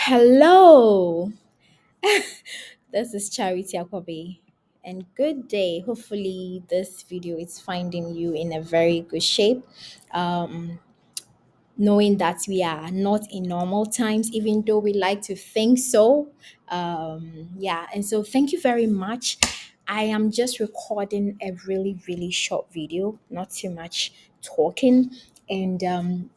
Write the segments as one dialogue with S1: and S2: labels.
S1: Hello, this is Charity Akwabe, and good day. Hopefully, this video is finding you in a very good shape. Um, Knowing that we are not in normal times, even though we like to think so. Yeah, and so thank you very much. I am just recording a really, really short video, not too much talking, and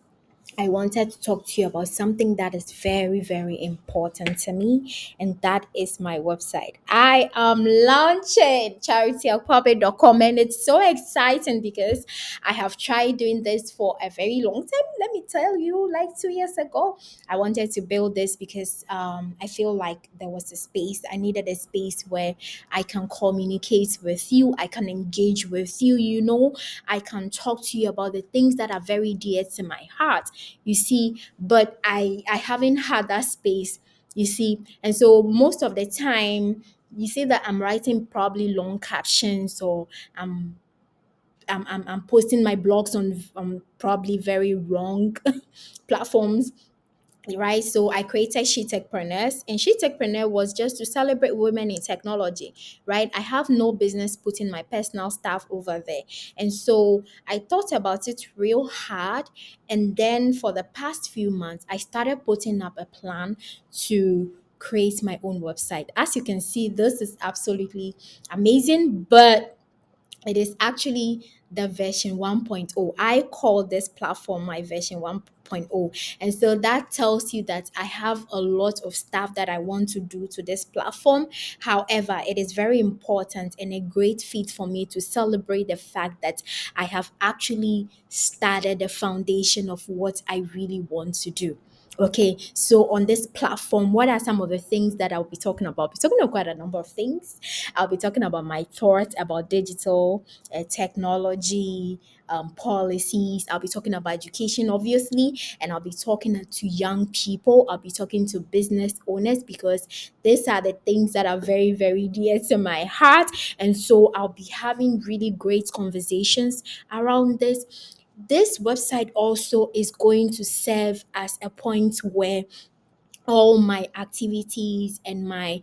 S1: I wanted to talk to you about something that is very, very important to me, and that is my website. I am launching charityakwabe.com, and it's so exciting because I have tried doing this for a very long time. Let me tell you, like 2 years ago, I wanted to build this because I feel like there was a space. I needed a space where I can communicate with you, I can engage with you, I can talk to you about the things that are very dear to my heart, you see. But I haven't had that space, you see. And so most of the time, you see that I'm writing probably long captions, or I'm I'm posting my blogs on probably very wrong platforms, right? So I created She Techpreneurs, and She Techpreneur was just to celebrate women in technology, right? I have no business putting my personal stuff over there. And so I thought about it real hard. And then for the past few months, I started putting up a plan to create my own website. As you can see, this is absolutely amazing, but it is actually the version 1.0. I call this platform my version 1.0. And so that tells you that I have a lot of stuff that I want to do to this platform. However, it is very important and a great feat for me to celebrate the fact that I have actually started the foundation of what I really want to do. Okay, so on this platform, what are some of the things that I'll be talking about? I'll be talking about quite a number of things. I'll be talking about my thoughts about digital technology, policies. I'll be talking about education, obviously, and I'll be talking to young people. I'll be talking to business owners because these are the things that are very, very dear to my heart. And so I'll be having really great conversations around this. This website also is going to serve as a point where all my activities and my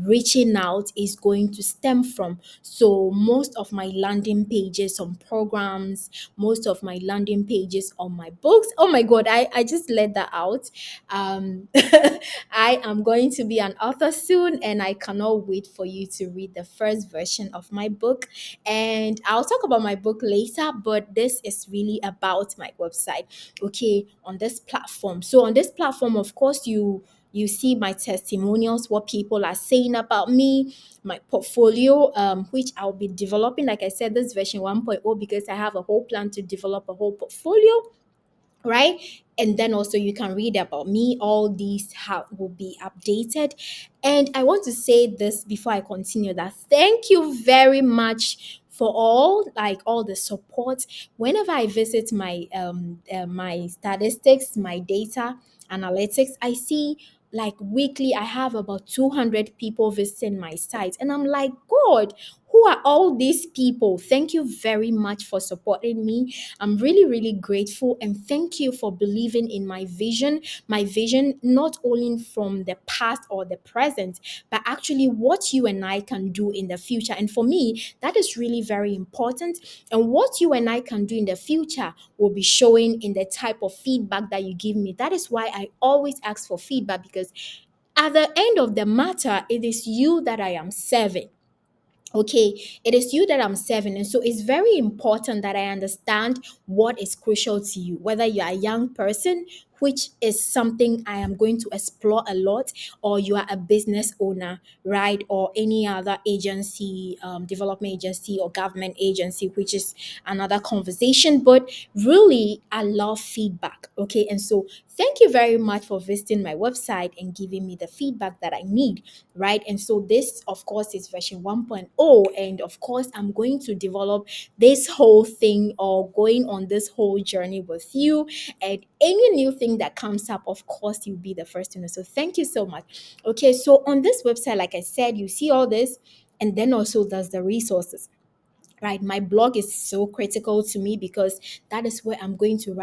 S1: reaching out is going to stem from. So most of my landing pages on programs, most of my landing pages on my books. Oh my God, I just let that out. I am going to be an author soon, and I cannot wait for you to read the first version of my book. And I'll talk about my book later, but this is really about my website, okay, on this platform. So on this platform, of course, you see my testimonials, what people are saying about me, my portfolio, which I'll be developing. Like I said, this version 1.0, because I have a whole plan to develop a whole portfolio, right? And then also you can read about me. All these will be updated. And I want to say this before I continue, that thank you very much for all the support. Whenever I visit my statistics, my data analytics, I see like weekly I have about 200 people visiting my site, and I'm like, God, who are all these people? Thank you very much for supporting me. I'm really, really grateful, and thank you for believing in my vision, not only from the past or the present, but actually what you and I can do in the future. And for me, that is really very important. And what you and I can do in the future will be showing in the type of feedback that you give me. That is why I always ask for feedback, because at the end of the matter, it is you that I am serving. Okay, it is you that I'm serving. And so it's very important that I understand what is crucial to you, whether you are a young person, which is something I am going to explore a lot, or you are a business owner, right? Or any other agency, development agency or government agency, which is another conversation. But really, I love feedback. Okay, and so thank you very much for visiting my website and giving me the feedback that I need, right? And so this, of course, is version 1.0. And of course, I'm going to develop this whole thing, or going on this whole journey with you. And any new thing that comes up, of course, you'll be the first to know. So thank you so much. Okay, so on this website, like I said, you see all this, and then also there's the resources. right? My blog is so critical to me because that is where I'm going to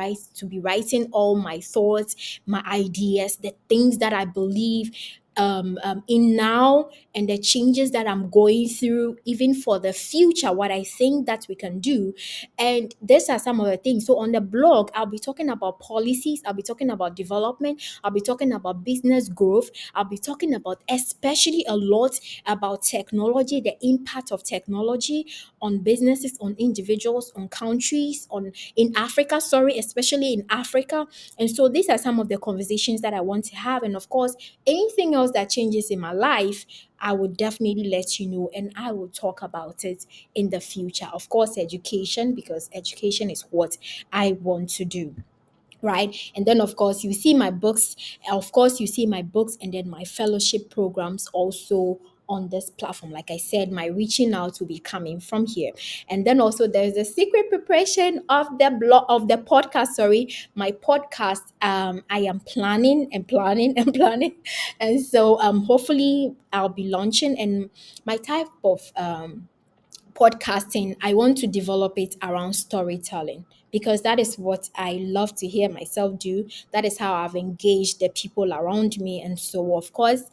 S1: be writing all my thoughts, my ideas, the things that I believe in now, and the changes that I'm going through, even for the future, what I think that we can do. And these are some of the things. So on the blog, I'll be talking about policies, I'll be talking about development, I'll be talking about business growth, I'll be talking about especially a lot about technology, the impact of technology on businesses, on individuals, on countries, on in Africa, sorry, especially in Africa. And so these are some of the conversations that I want to have. And of course, anything else that changes in my life, I would definitely let you know, and I will talk about it in the future. Of course, education, because education is what I want to do, right? And then of course you see my books, and then my fellowship programs also on this platform. Like I said, my reaching out will be coming from here. And then also there's a secret preparation of the blog of the podcast, sorry, my podcast. I am planning and planning and planning, and so hopefully I'll be launching. And my type of podcasting, I want to develop it around storytelling, because that is what I love to hear myself do. That is how I've engaged the people around me. And so, of course,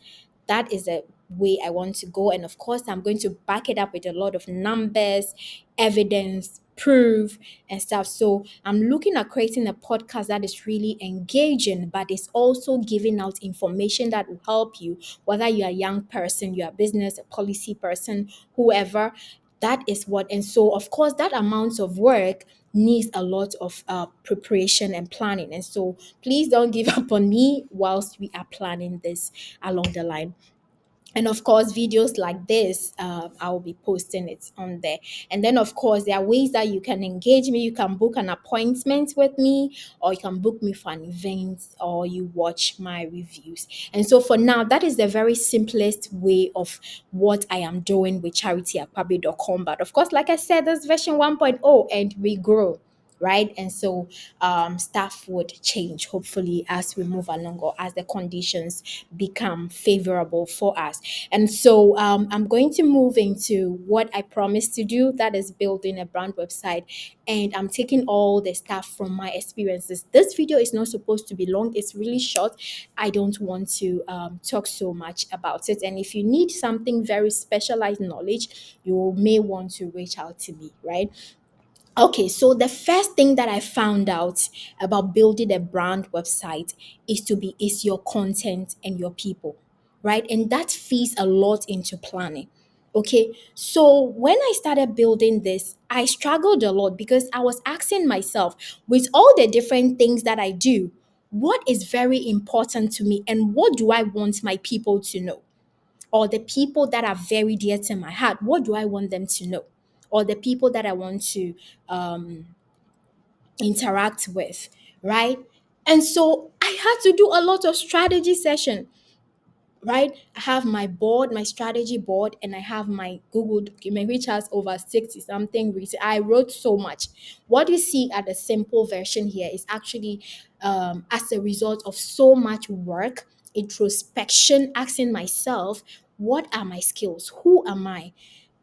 S1: that is a way I want to go. And of course, I'm going to back it up with a lot of numbers, evidence, proof, and stuff. So I'm looking at creating a podcast that is really engaging, but is also giving out information that will help you, whether you're a young person, you're a business, a policy person, whoever. That is what. And so of course that amount of work needs a lot of preparation and planning. And so please don't give up on me whilst we are planning this along the line. And of course videos like this, I'll be posting it on there. And then of course there are ways that you can engage me. You can book an appointment with me, or you can book me for an event, or you watch my reviews. And so for now, that is the very simplest way of what I am doing with charityakpabe.com. But of course, like I said, this version 1.0, and we grow, right? And so stuff would change hopefully as we move along, or as the conditions become favorable for us. And so I'm going to move into what I promised to do, that is building a brand website. And I'm taking all the stuff from my experiences. This video is not supposed to be long, it's really short. I don't want to talk so much about it. And if you need something very specialized knowledge, you may want to reach out to me, right? Okay, so the first thing that I found out about building a brand website is your content and your people, right? And that feeds a lot into planning. Okay, so when I started building this, I struggled a lot because I was asking myself, with all the different things that I do, what is very important to me and what do I want my people to know? Or the people that are very dear to my heart, what do I want them to know? Or the people that I want to um, interact with, right? And so I had to do a lot of strategy session, right? I have my board, my strategy board, and I have my Google document, which has over 60 something. I wrote so much. What you see at the simple version here is actually as a result of so much work, introspection, asking myself, what are my skills? Who am I?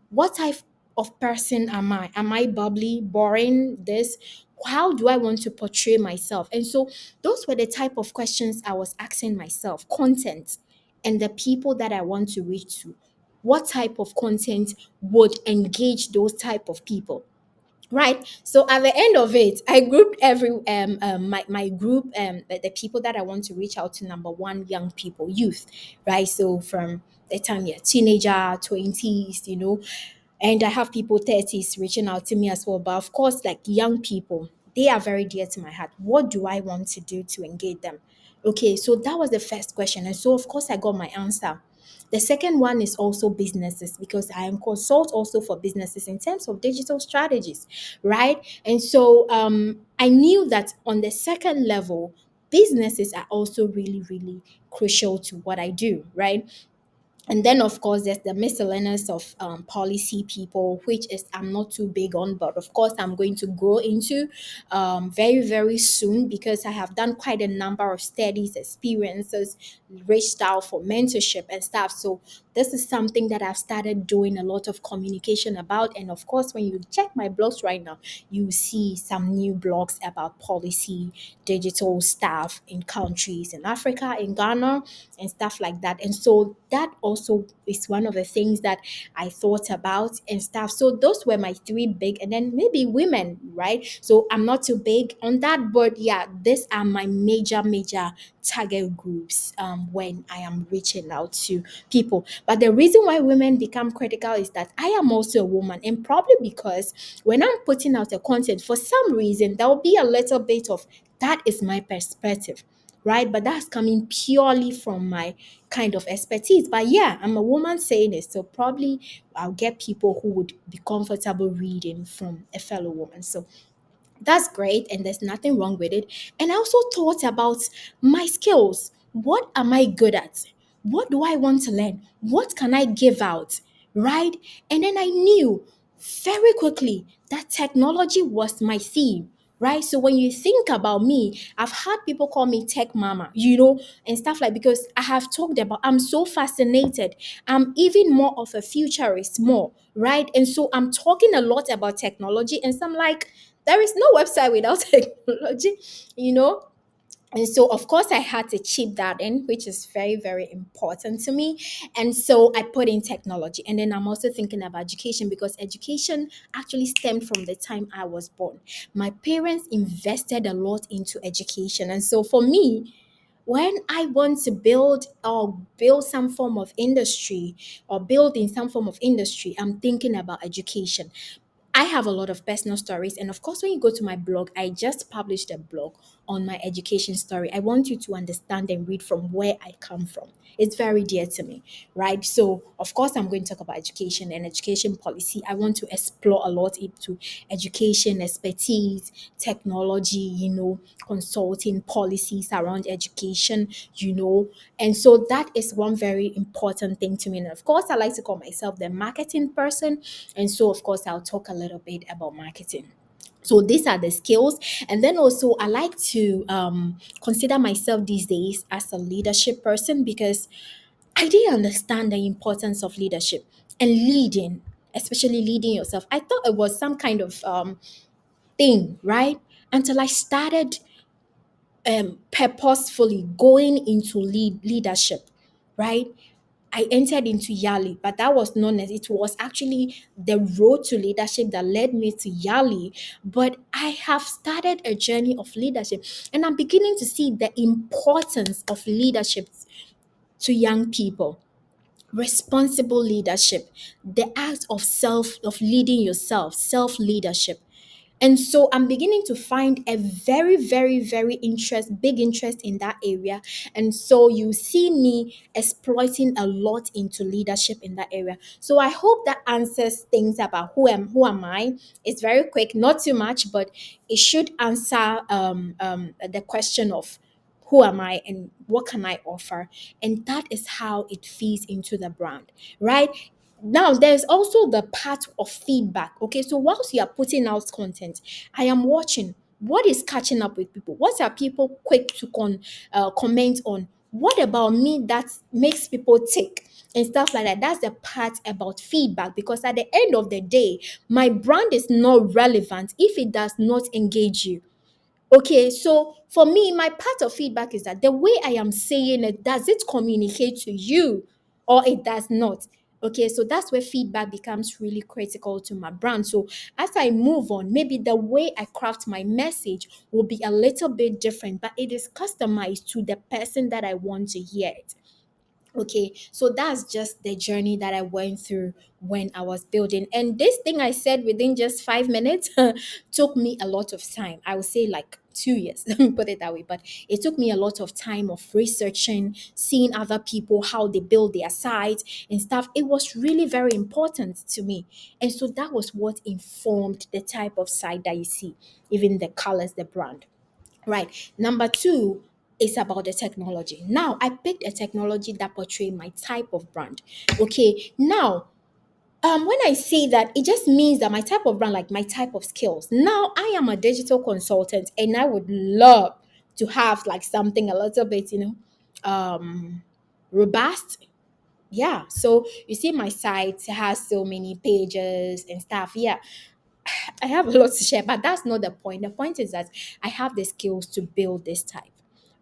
S1: What type of person am I? Am I bubbly, boring, this? How do I want to portray myself? And so those were the type of questions I was asking myself. Content and the people that I want to reach to. What type of content would engage those type of people? Right. So at the end of it, I grouped every my group, the people that I want to reach out to. Number one, young people, youth, right? So from the time you're teenager, 20s, and I have people 30s reaching out to me as well. But of course, like young people, they are very dear to my heart. What do I want to do to engage them? Okay, so that was the first question. And so, of course, I got my answer. The second one is also businesses, because I am consult also for businesses in terms of digital strategies, right? And so I knew that on the second level, businesses are also really, really crucial to what I do, right? And then of course there's the miscellaneous of policy people, which is I'm not too big on, but of course I'm going to grow into very very soon, because I have done quite a number of studies, experiences, reached out for mentorship and stuff. So this is something that I've started doing a lot of communication about. And of course when you check my blogs right now, you see some new blogs about policy, digital stuff in countries in Africa, in Ghana, and stuff like that. And so that also is one of the things that I thought about and stuff. So those were my three big, and then maybe women, right? So I'm not too big on that, but yeah, these are my major target groups when I am reaching out to people. But the reason why women become critical is that I am also a woman, and probably because when I'm putting out a content, for some reason there will be a little bit of that is my perspective, right? But that's coming purely from my kind of expertise. But yeah, I'm a woman saying it, so probably I'll get people who would be comfortable reading from a fellow woman. So that's great, and there's nothing wrong with it. And I also thought about my skills. What am I good at? What do I want to learn? What can I give out? Right? And then I knew very quickly that technology was my theme. Right. So when you think about me, I've had people call me tech mama, and stuff like, because I have talked about, I'm so fascinated. I'm even more of a futurist, more, right? And so I'm talking a lot about technology, and some like, there is no website without technology, you know and so of course I had to chip that in, which is very very important to me. And so I put in technology, and then I'm also thinking about education, because education actually stemmed from the time I was born. My parents invested a lot into education, and so for me, when I want to build some form of industry, or build in some form of industry, I'm thinking about education. I have a lot of personal stories. And of course, when you go to my blog, I just published a blog on my education story. I want you to understand and read from where I come from. It's very dear to me, right? So, of course, I'm going to talk about education and education policy. I want to explore a lot into education expertise, technology, consulting policies around education, and so that is one very important thing to me. And of course, I like to call myself the marketing person, and so, of course, I'll talk a little bit about marketing. So these are the skills. And then also, I like to consider myself these days as a leadership person, because I didn't understand the importance of leadership and leading, especially leading yourself. I thought it was some kind of thing, right? Until I started purposefully going into leadership, right? I entered into Yali, but that was not as it was actually the road to leadership that led me to Yali. But I have started a journey of leadership, and I'm beginning to see the importance of leadership to young people. Responsible leadership, the act of leading yourself, self leadership. And so I'm beginning to find a very, very, very big interest in that area. And so you see me exploiting a lot into leadership in that area. So I hope that answers things about who am I. It's very quick, not too much, but it should answer the question of who am I and what can I offer. And that is how it feeds into the brand, right? Now there's also the part of feedback. Okay, so whilst you are putting out content, I am watching what is catching up with people. What are people quick to comment on? What about me that makes people tick and stuff like that? That's the part about feedback, because at the end of the day, my brand is not relevant if it does not engage you. Okay, so for me, my part of feedback is that the way I am saying it, does it communicate to you or it does not? Okay, so that's where feedback becomes really critical to my brand. So as I move on, maybe the way I craft my message will be a little bit different, but it is customized to the person that I want to hear it. Okay, so that's just the journey that I went through when I was building. And this thing I said within just 5 minutes took me a lot of time. I would say like 2 years, let me put it that way. But it took me a lot of time of researching, seeing other people, how they build their sites and stuff. It was really very important to me. And so that was what informed the type of site that you see, even the colors, the brand. Right. Number two, It's about the technology. Now, I picked a technology that portray my type of brand. Okay, now when I say that, it just means that my type of brand, like my type of skills. Now, I am a digital consultant, and I would love to have like something a little bit, robust. Yeah. So you see, my site has so many pages and stuff. Yeah, I have a lot to share, but that's not the point. The point is that I have the skills to build this type,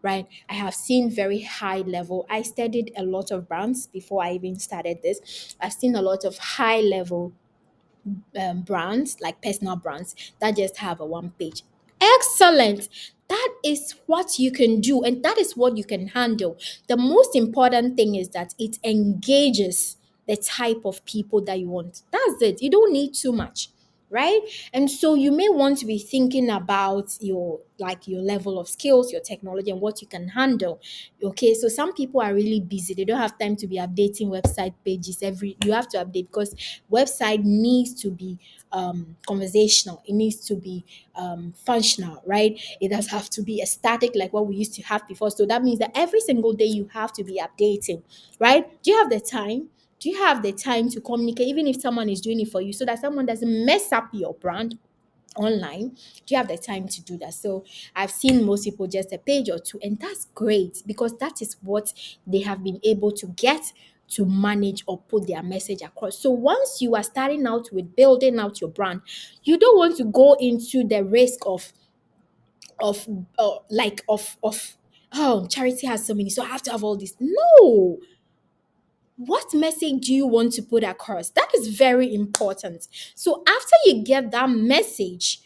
S1: right? I have seen very high level. I studied a lot of brands before I even started this. I've seen a lot of high level brands, like personal brands, that just have a one page. Excellent. That is what you can do, and that is what you can handle. The most important thing is that it engages the type of people that you want. That's it. You don't need too much, right? And so you may want to be thinking about your level of skills, your technology, and what you can handle. Okay, so some people are really busy. They don't have time to be updating website pages every. You have to update because website needs to be conversational. It needs to be functional, right? It does have to be a static like what we used to have before. So that means that every single day you have to be updating, right? Do you have the time? Do you have the time to communicate, even if someone is doing it for you, so that someone doesn't mess up your brand online? Do you have the time to do that? So I've seen most people just a page or two, and that's great because that is what they have been able to get to manage or put their message across. So once you are starting out with building out your brand, you don't want to go into the risk of oh, Charity has so many, so I have to have all this. No, what message do you want to put across? That is very important. So after you get that message,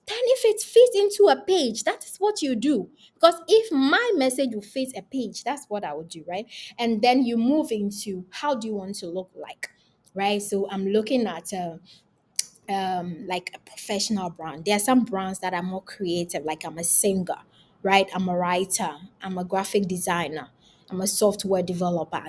S1: then if it fits into a page, that is what you do. Because if my message will fit a page, that's what I would do, right? And then you move into how do you want to look like, right? So I'm looking at like a professional brand. There are some brands that are more creative, like I'm a singer, right? I'm a writer, I'm a graphic designer, I'm a software developer,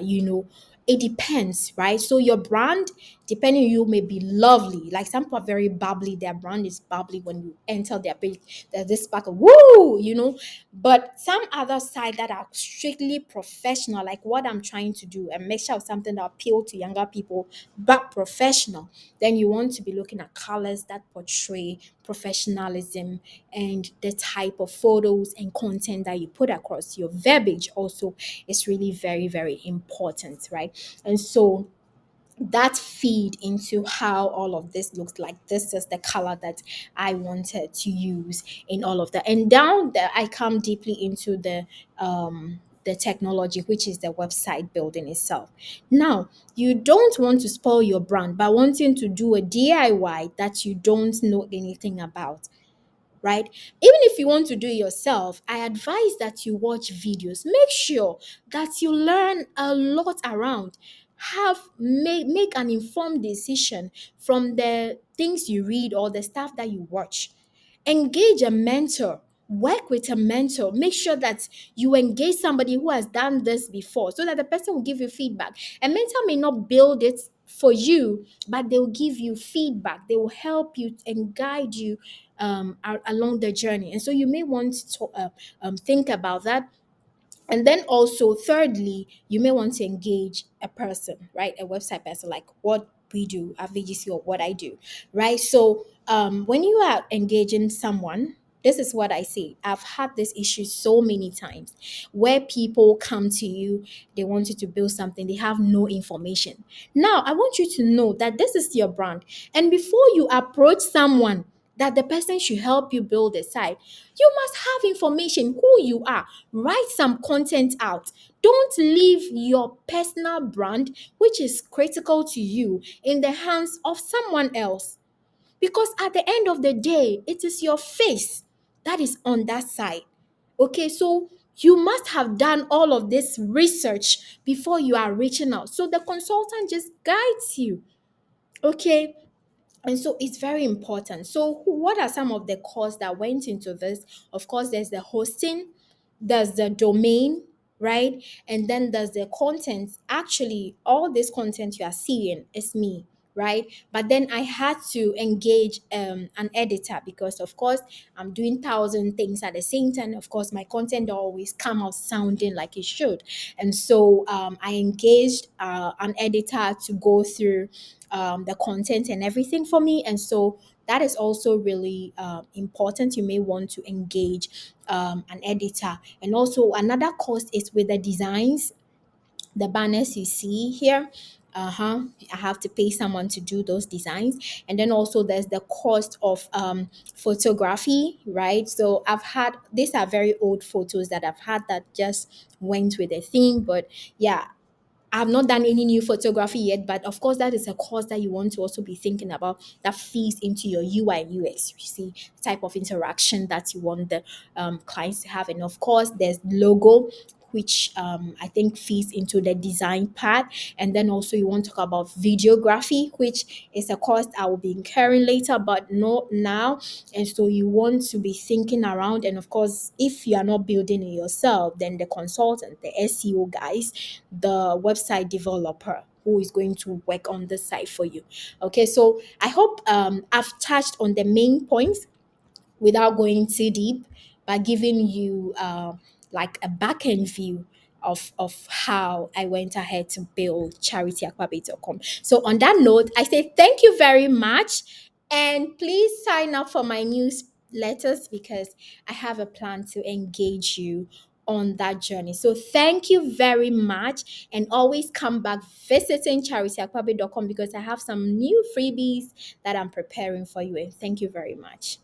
S1: it depends, right? So your brand, depending on you, may be lovely. Like some people are very bubbly, their brand is bubbly when you enter their page. There's this spark of woo. But some other side that are strictly professional, like what I'm trying to do, and make sure of something that appeal to younger people, but professional. Then you want to be looking at colors that portray professionalism and the type of photos and content that you put across. Your verbiage also is really very, very important, right? And so that feed into how all of this looks like. This is the color that I wanted to use in all of that. And down there, I come deeply into the technology, which is the website building itself. Now, you don't want to spoil your brand by wanting to do a DIY that you don't know anything about, right? Even if you want to do it yourself, I advise that you watch videos. Make sure that you learn a lot around. Make an informed decision from the things you read or the stuff that you watch. Engage a mentor. Work with a mentor. Make sure that you engage somebody who has done this before so that the person will give you feedback. A mentor may not build it for you, but they will give you feedback. They will help you and guide you along the journey. And so you may want to think about that. And then also, thirdly, you may want to engage a person, right? A website person, like what we do at VGC or what I do, right? So when you are engaging someone, this is what I see. I've had this issue so many times where people come to you, they want you to build something, they have no information. Now, I want you to know that this is your brand. And before you approach someone, that the person should help you build a site, you must have information who you are. Write some content out. Don't leave your personal brand, which is critical to you, in the hands of someone else. Because at the end of the day, it is your face that is on that site. Okay, so you must have done all of this research before you are reaching out. So the consultant just guides you. Okay, and so it's very important. So, what are some of the costs that went into this? Of course, there's the hosting, there's the domain, right? And then there's the content. Actually, all this content you are seeing is me, right? But then I had to engage an editor because, of course, I'm doing thousand things at the same time. Of course, my content don't always come out sounding like it should, and so I engaged an editor to go through the content and everything for me, and so that is also really important. You may want to engage an editor, and also another cost is with the designs, the banners you see here. I have to pay someone to do those designs, and then also there's the cost of photography, right? So I've had, these are very old photos that I've had that just went with the theme, but yeah, I've not done any new photography yet, but of course, that is a course that you want to also be thinking about that feeds into your UI and UX. You see, the type of interaction that you want the clients to have. And of course, there's logo, which I think feeds into the design part. And then also, you want to talk about videography, which is a cost I will be incurring later, but not now. And so, you want to be thinking around. And of course, if you are not building it yourself, then the consultant, the SEO guys, the website developer who is going to work on the site for you. Okay, so I hope I've touched on the main points without going too deep, by giving you like a back end view of how I went ahead to build charityakwabe.com. So on that note, I say thank you very much, and please sign up for my newsletters because I have a plan to engage you on that journey. So thank you very much, and always come back visiting charityakwabe.com because I have some new freebies that I'm preparing for you, and thank you very much.